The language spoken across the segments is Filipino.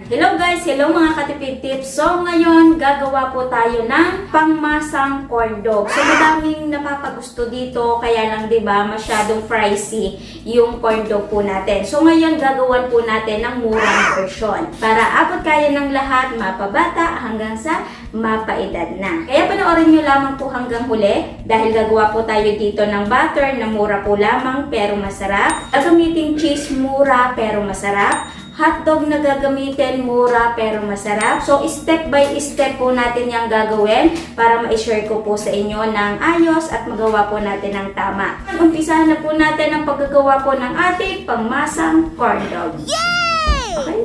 Hello guys! Hello mga katipid tips! So ngayon, gagawa po tayo ng pangmasang corn dog. So madaming napapagusto dito, kaya lang 'di ba masyadong pricey yung corn dog po natin. So ngayon, gagawan po natin ng murang version para abot kaya ng lahat, mapabata hanggang sa mapaedad na. Kaya panoorin nyo lamang po hanggang huli dahil gagawa po tayo dito ng butter na mura po lamang pero masarap. Gagamitin cheese, mura pero masarap. Hotdog na gagamitin, mura pero masarap. So, step by step po natin yung gagawin para ma-share ko po sa inyo ng ayos at magawa po natin ng tama. Umpisahan na po natin ang paggagawa po ng ating pangmasang corn dog. Yay! Okay?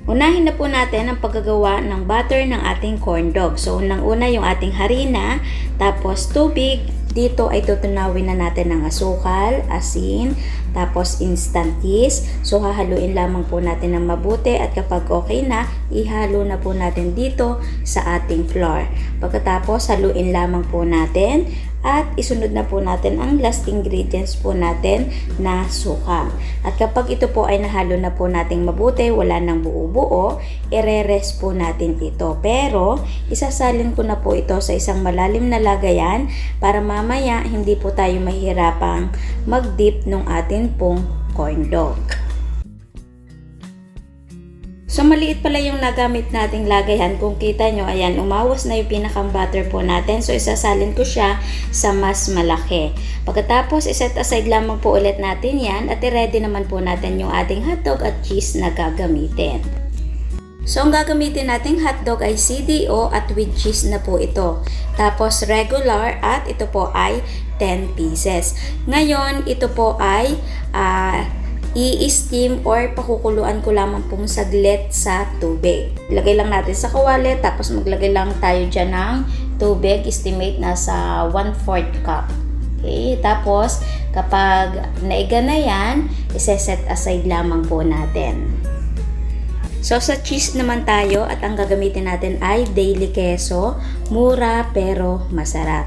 Unahin na po natin ang paggagawa ng butter ng ating corn dog. So, unang-una yung ating harina, tapos tubig. Dito ay tutunawin na natin ng asukal, asin, tapos instant yeast. So, hahaluin lamang po natin ng mabuti at kapag okay na, ihalo na po natin dito sa ating flour. Pagkatapos, haluin lamang po natin at isunod na po natin ang last ingredients po natin na suka. At kapag ito po ay nahalo na po nating mabuti, wala nang buo-buo, ire-rest po natin ito. Pero, isasalin ko na po ito sa isang malalim na lagayan para mamaya hindi po tayo mahirapang mag-dip ng atin pong corn dog. So, maliit pala yung nagamit nating lagayan. Kung kita nyo, ayan, umawas na yung pinakang butter po natin. So, isasalin ko siya sa mas malaki. Pagkatapos, iset aside lamang po ulit natin yan at i-ready naman po natin yung ating hotdog at cheese na gagamitin. So, ang gagamitin nating hotdog ay CDO at with cheese na po ito. Tapos, regular at ito po ay 10 pieces. Ngayon, ito po ay i-steam or pakukuluan ko lamang pong saglit sa tubig. Ilagay lang natin sa kawali, tapos maglagay lang tayo dyan ng tubig, estimate na sa 1/4 cup. Okay, tapos kapag naiga na yan, iseset aside lamang po natin. So, sa cheese naman tayo at ang gagamitin natin ay daily queso, mura pero masarap.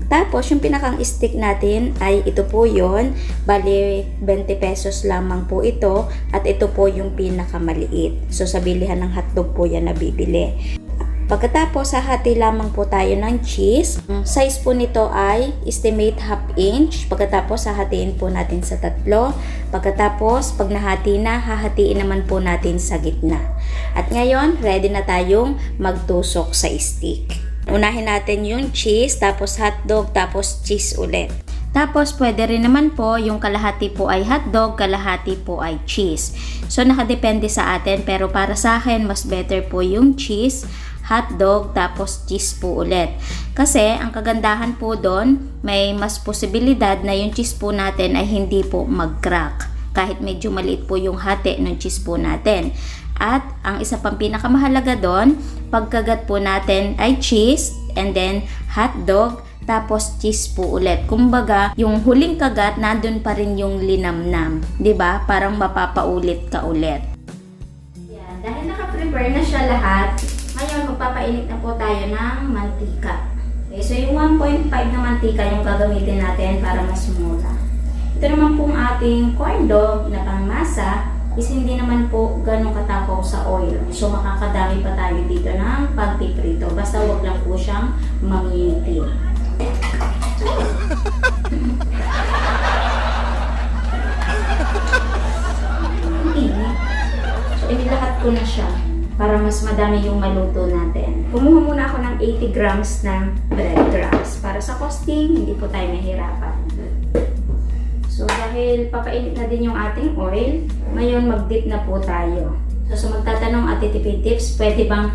Tapos, yung pinakang stick natin ay ito po yon, bali 20 pesos lamang po ito at ito po yung pinakamaliit. So, sa bilihan ng hotdog po yan nabibili. Pagkatapos, hahati lamang po tayo ng cheese. Ang size po nito ay estimate 1/2 inch. Pagkatapos, hahatiin po natin sa 3. Pagkatapos, pag nahati na, hahatiin naman po natin sa gitna. At ngayon, ready na tayong magtusok sa stick. Unahin natin yung cheese, tapos hotdog, tapos cheese ulit. Tapos, pwede rin naman po yung kalahati po ay hotdog, kalahati po ay cheese. So, nakadepende sa atin, pero para sa akin, mas better po yung cheese, hotdog, tapos cheese po ulit. Kasi, ang kagandahan po doon, may mas posibilidad na yung cheese po natin ay hindi po mag-crack. Kahit medyo maliit po yung hati ng cheese po natin. At ang isa pang pinakamahalaga doon, pagkagat po natin ay cheese and then hotdog, tapos cheese po ulit. Kumbaga, yung huling kagat, nandun pa rin yung linamnam. 'Di ba? Parang mapapaulit ka ulit. Yan. Dahil naka-prepare na siya lahat, ngayon magpapainit na po tayo ng mantika. Okay, so yung 1.5 na mantika yung gagamitin natin para mas mura. Ito naman pong ating corn dog na pangmasa is hindi naman po ganun katakaw sa oil. So, makakadami pa tayo dito ng pagpiprito. Basta wag lang po siyang maminti. So, inilahat ko na siya para mas madami yung maluto natin. Kumuha muna ako ng 80 grams ng breadcrumbs. Para sa costing, hindi po tayo mahirapan. So, dahil papainit na din yung ating oil, ngayon mag-dip na po tayo. So, magtatanong Ate Tipid Tips, pwede bang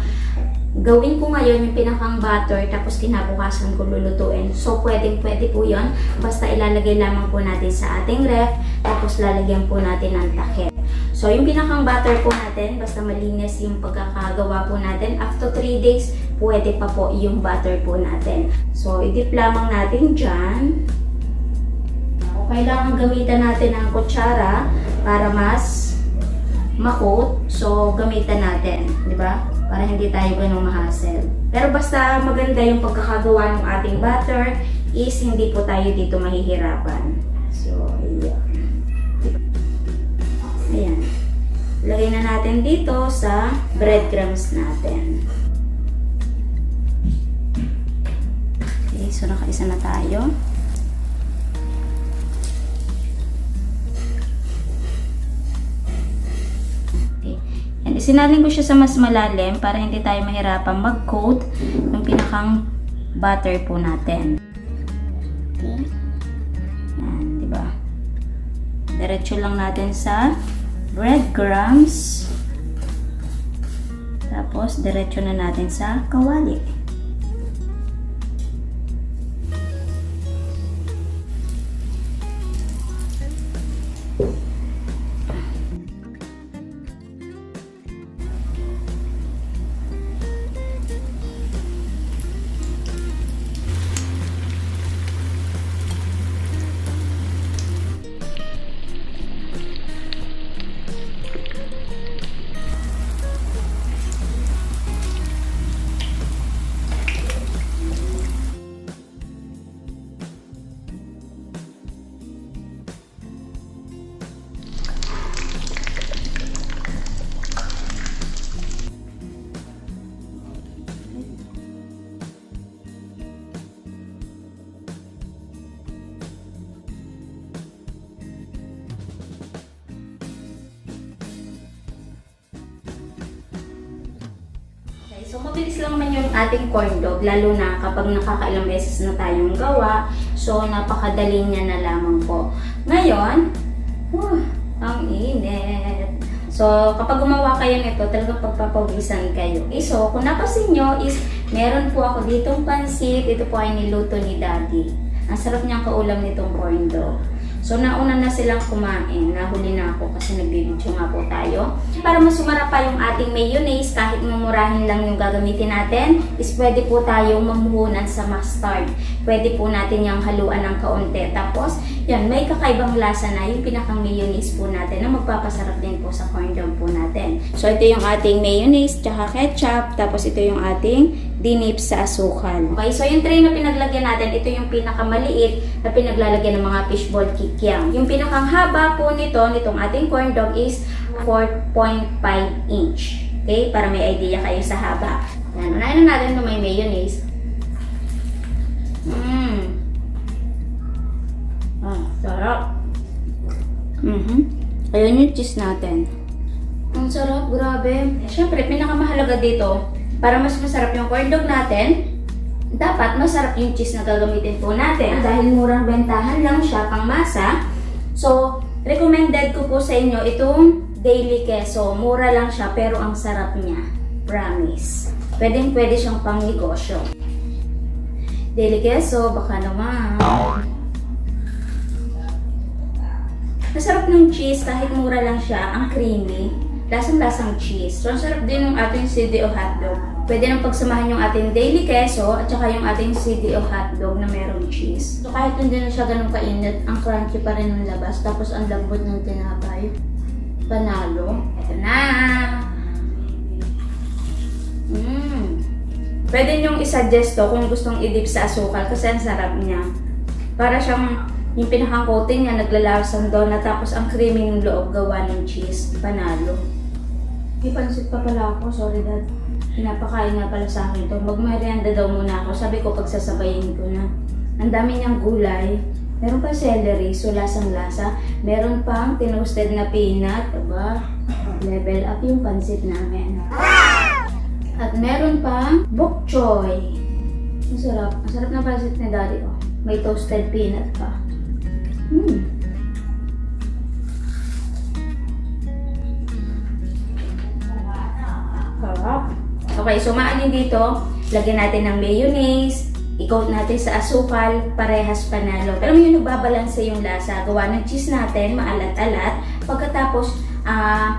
gawin ko ngayon yung pinakang butter tapos kinabukasan ko lulutuin? So, pwede po yun. Basta ilalagay lamang po natin sa ating ref, tapos lalagyan po natin ng takip. So, yung pinakang butter po natin, basta malinis yung pagkakagawa po natin, after 3 days, pwede pa po yung butter po natin. So, i-dip lamang natin dyan. Kailangan gamitan natin ang kutsara para mas ma-coat. So, gamitan natin, di ba? Para hindi tayo ganun ma-hassle. Pero basta maganda yung pagkakagawa ng ating butter is hindi po tayo dito mahihirapan. So, ayan. Ayan. Lagay na natin dito sa breadcrumbs natin. Okay, so nakaisa na tayo. Okay. And isinalin ko siya sa mas malalim para hindi tayo mahirapan mag-coat ng pinakang butter po natin. Okay. Yan, diba? Diretso lang natin sa breadcrumbs. Tapos, diretso na natin sa kawali. So, mabilis lang naman yung ating corn dog, lalo na kapag nakakailang beses na tayong gawa. So, napakadali niya na lamang po. Ngayon, ang init. So, kapag gumawa kayo nito, talagang pagpapawisan kayo. So, kung napasin nyo is, meron po ako ditong pansit. Ito po ay niluto ni Daddy. Ang sarap niyang kaulam nitong corn dog. So, nauna na silang kumain. Nahuli na ako kasi nagbibidyo nga po tayo. Para mas sumarap pa yung ating mayonnaise, kahit mumurahin lang yung gagamitin natin, is pwede po tayong mamuhunan sa mustard. Pwede po natin yung haluan ng kaunti. Tapos, yan, may kakaibang lasa na yung pinakang mayonnaise po natin na magpapasarap din po sa corn dog po natin. So, ito yung ating mayonnaise, tsaka ketchup. Tapos, ito yung ating dinip sa asukal. Okay, so yung tray na pinaglagyan natin, ito yung pinakamaliit na pinaglalagyan ng mga fishball kikiam. Yung pinakang haba po nitong ating corn dog is 4.5 inch. Okay, para may idea kayo sa haba. Yan, unahin na natin ito may mayonnaise. Sarap. Ayun yung cheese natin. Ang sarap, grabe. Siyempre, pinakamahalaga dito, para mas masarap yung corn dog natin, dapat masarap yung cheese na gagamitin po natin. Dahil murang bentahan lang siya pang masa, so recommended ko po sa inyo itong daily queso. Mura lang siya pero ang sarap niya. Promise. Pwede siyang pang negosyo. Daily queso, baka naman. Masarap ng cheese kahit mura lang siya, ang creamy. Lasang-lasang cheese. So, ang sarap din ng ating CDO hotdog. Pwede nang pagsamahan yung ating daily queso at saka yung ating CDO hotdog na merong cheese. So, kahit hindi na siya ganun kainit, ang crunchy pa rin ng labas. Tapos, ang lambot ng tinapay. Panalo. Ito na! Pwede nyong isuggest to kung gustong i-dip sa asukal kasi ang sarap niya. Para siyang yung pinakang coating niya, naglalasang donut, tapos ang creamy ng loob gawa ng cheese. Panalo. May pansit pa pala ako. Sorry, Dad. Pinapakain nga pala sa akin ito. Magmerienda daw muna ako. Sabi ko, pagsasabayin ko na. Ang dami niyang gulay. Meron pa celery, so lasang-lasa. Meron pang tinoasted na peanut. Diba? Level up yung pansit namin. At meron pang bok choy. Masarap. Masarap na pansit ni Daddy. Oh. May toasted peanut pa. Sarap. Okay, so maalin dito, lagyan natin ng mayonnaise, i-coat natin sa asukal, parehas panalo. Alam mo yung nagbabalansa yung lasa, gawa ng cheese natin, maalat-alat. Pagkatapos,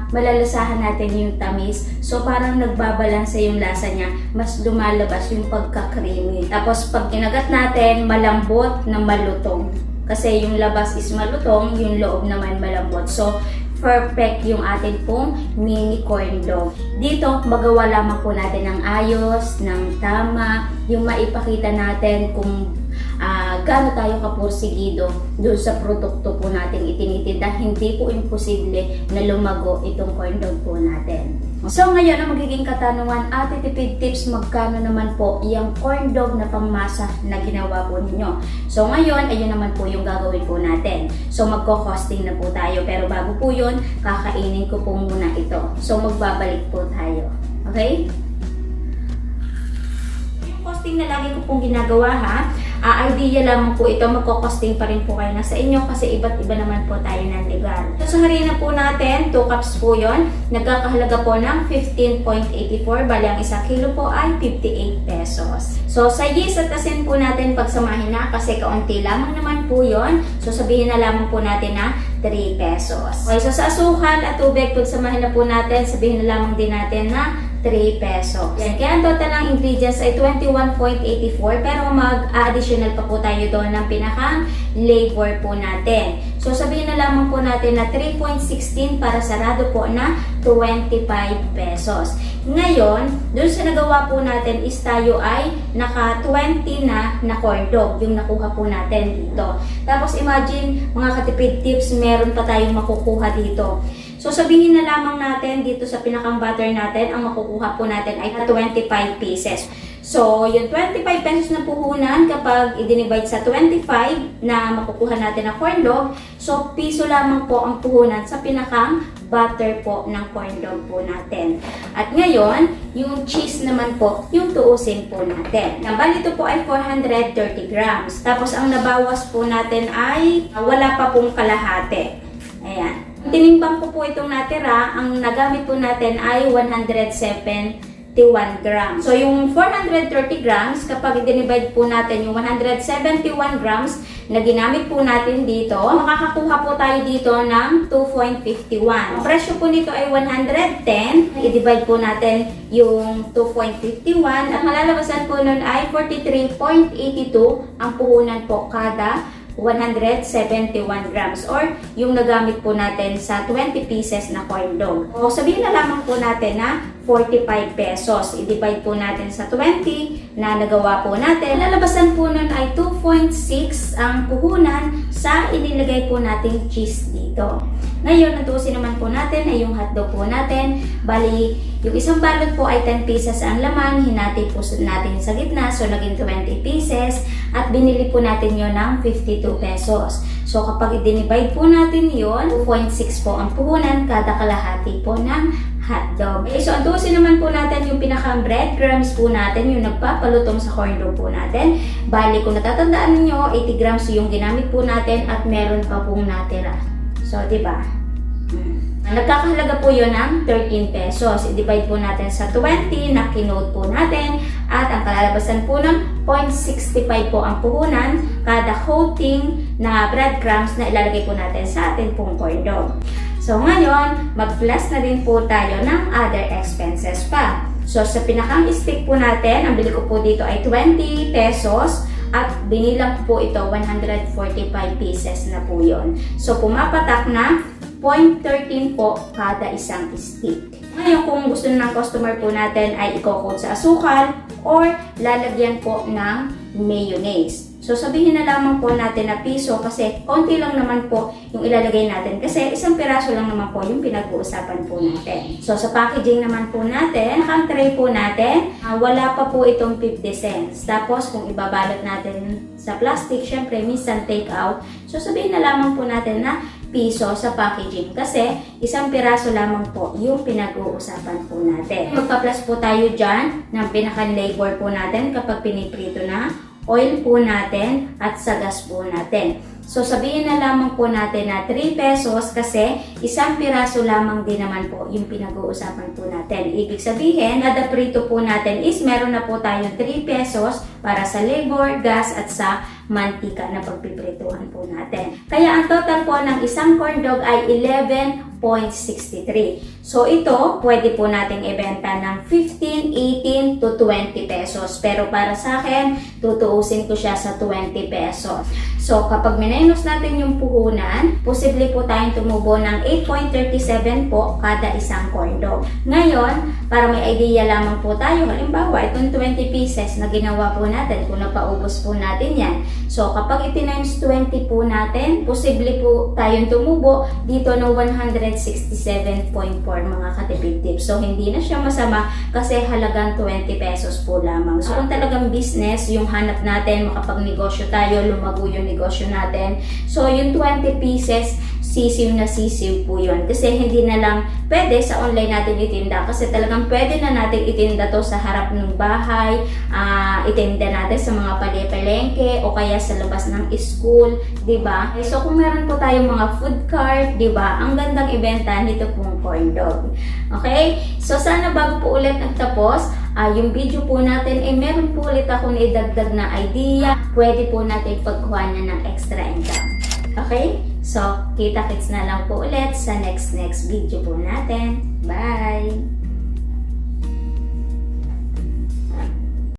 malalasahan natin yung tamis. So, parang nagbabalansa yung lasa niya, mas lumalabas yung pagka-creamy. Tapos, pag kinagat natin, malambot na malutong. Kasi yung labas is malutong, yung loob naman malambot. So, perfect yung ating pong mini corn dog. Dito, magawa lamang po natin ng ayos, ng tama, yung maipakita natin kung gaano tayo kapursigido doon sa produkto po natin itinitinda, hindi po imposible na lumago itong corn dog po natin. So ngayon, ang magiging katanungan, Ate Tipid Tips, magkano naman po yung corn dog na pangmasa na ginawa po ninyo? So ngayon, ayun naman po yung gagawin po natin. So magko-costing na po tayo, pero bago po yun, kakainin ko po muna ito. So magbabalik po tayo. Okay? Yung costing na lagi ko pong ginagawa ha, idea lamang po ito, magko-costing pa rin po kayo na sa inyo kasi iba't iba naman po tayo ng legal. So sa harina po natin, 2 cups po yon, nagkakahalaga po ng 15.84, bali ang 1 kilo po ay 58 pesos. So sa yeast at asin po natin pagsamahin na kasi kaunti lamang naman po yon, so sabihin na lamang po natin na 3 pesos. Okay, so sa asukal at tubig, pagsamahin na po natin, sabihin na lamang din natin na 3 pesos. Yan. Kaya ang total ng ingredients ay 21.84 pero mag-additional pa po tayo doon ng pinakang labor po natin. So sabihin na lamang po natin na 3.16 para sarado po na 25 pesos. Ngayon, doon sa nagawa po natin is tayo ay naka 20 na corn dog, yung nakuha po natin dito. Tapos imagine mga katipid tips, meron pa tayong makukuha dito. So sabihin na lamang natin dito sa pinakang butter natin, ang makukuha po natin ay 25 pieces. So yung 25 pesos na puhunan kapag i-divide sa 25 na makukuha natin na corn dog, so piso lamang po ang puhunan sa pinakang butter po ng corn dog po natin. At ngayon, yung cheese naman po, yung tuusin po natin. Bali ito po ay 430 grams. Tapos ang nabawas po natin ay wala pa pong kalahati. Ayan. Tinimbang ko po itong natira, ang nagamit po natin ay 171 grams. So yung 430 grams, kapag i-divide po natin yung 171 grams na ginamit po natin dito, makakakuha po tayo dito ng 2.51. Ang presyo po nito ay 110. I-divide po natin yung 2.51 at malalabasan po nun ay 43.82 ang puhunan po kada 171 grams or yung nagamit po natin sa 20 pieces na corn dog. O sabihin na lamang po natin na 45 pesos. I-divide po natin sa 20 na nagawa po natin. Lalabasan po nun ay 2.6 ang puhunan sa inilagay po nating cheese dito. Ngayon, natusin naman po natin ay yung hotdog po natin. Bali, yung isang balot po ay 10 pieces ang laman. Hinati po natin sa gitna. So, naging 20 pieces. At binili po natin yon ng 52 pesos. So, kapag i-divide po natin yon, 2.6 po ang puhunan kada kalahati po ng hotdog. Okay, so, antusin naman po natin yung pinakang breadcrumbs po natin, yung nagpapalutong sa corn dog po natin. Bali, kung natatandaan niyo 80 grams yung ginamit po natin at meron pa pong natira. So, diba? Nagkakahalaga po yun ng 13 pesos. I-divide po natin sa 20 na kinote po natin. At ang kalalabasan po ng 0.65 po ang puhunan kada coating na breadcrumbs na ilalagay po natin sa ating pong corn dog. So, ngayon, mag-plus na rin po tayo ng other expenses pa. So, sa pinakang stick po natin, ang bili ko po dito ay 20 pesos. At binilang po ito 145 pieces na po yon. So pumapatak na 0.13 po kada isang stick. Ngayon kung gusto ng customer po natin ay i-coat sa asukal or lalagyan po ng mayonnaise. So sabihin na lamang po natin na piso kasi konti lang naman po yung ilalagay natin kasi isang piraso lang naman po yung pinag-uusapan po natin. So sa packaging naman po natin, ang tray po natin, wala pa po itong 50 cents. Tapos kung ibabalot natin sa plastic, syempre minsan take out. So sabihin na lamang po natin na piso sa packaging kasi isang piraso lamang po yung pinag-uusapan po natin. Magpa-plus po tayo dyan ng pinaka-labor po natin kapag piniprito na, oil po natin at sa gas po natin. So sabihin na lamang po natin na 3 pesos kasi isang piraso lamang din naman po yung pinag-uusapan po natin. Ibig sabihin, kada prito po natin is meron na po tayong 3 pesos para sa labor, gas at sa mantika na pagpiprituhan po natin. Kaya ang total po ng isang corn dog ay 0.63. So ito, pwede po nating ibenta ng 15, 18 to 20 pesos. Pero para sa akin, tutuusin ko siya sa 20 pesos. So kapag minus natin yung puhunan, posible po tayong tumubo ng 8.37 po kada isang corn dog. Ngayon, para may idea lamang po tayo, halimbawa itong 20 pieces na ginawa po natin, kung napaubos po natin yan. So kapag iti-times 20 po natin, posible po tayong tumubo dito ng 167.4 mga katipid tips. So hindi na siya masama kasi halagang 20 pesos po lamang. So kung talagang business, yung hanap natin, makapagnegosyo tayo, lumago yung negosyo natin. So yung 20 pieces, sisiw na sisiw po yun. Kasi hindi na lang pwede sa online natin itinda. Kasi talagang pwede na natin itinda to sa harap ng bahay, itinda natin sa mga palengke o kaya sa labas ng school, di ba? So kung meron po tayong mga food cart, di ba? Ang gandang ibenta nito pong corn dog. Okay? So sana bago po ulit nagtapos, yung video po natin, meron po ulit akong idagdag na idea. Pwede po natin pagkuhanan ng extra income. Okay? So, kita-kits na lang po ulit sa next video po natin. Bye!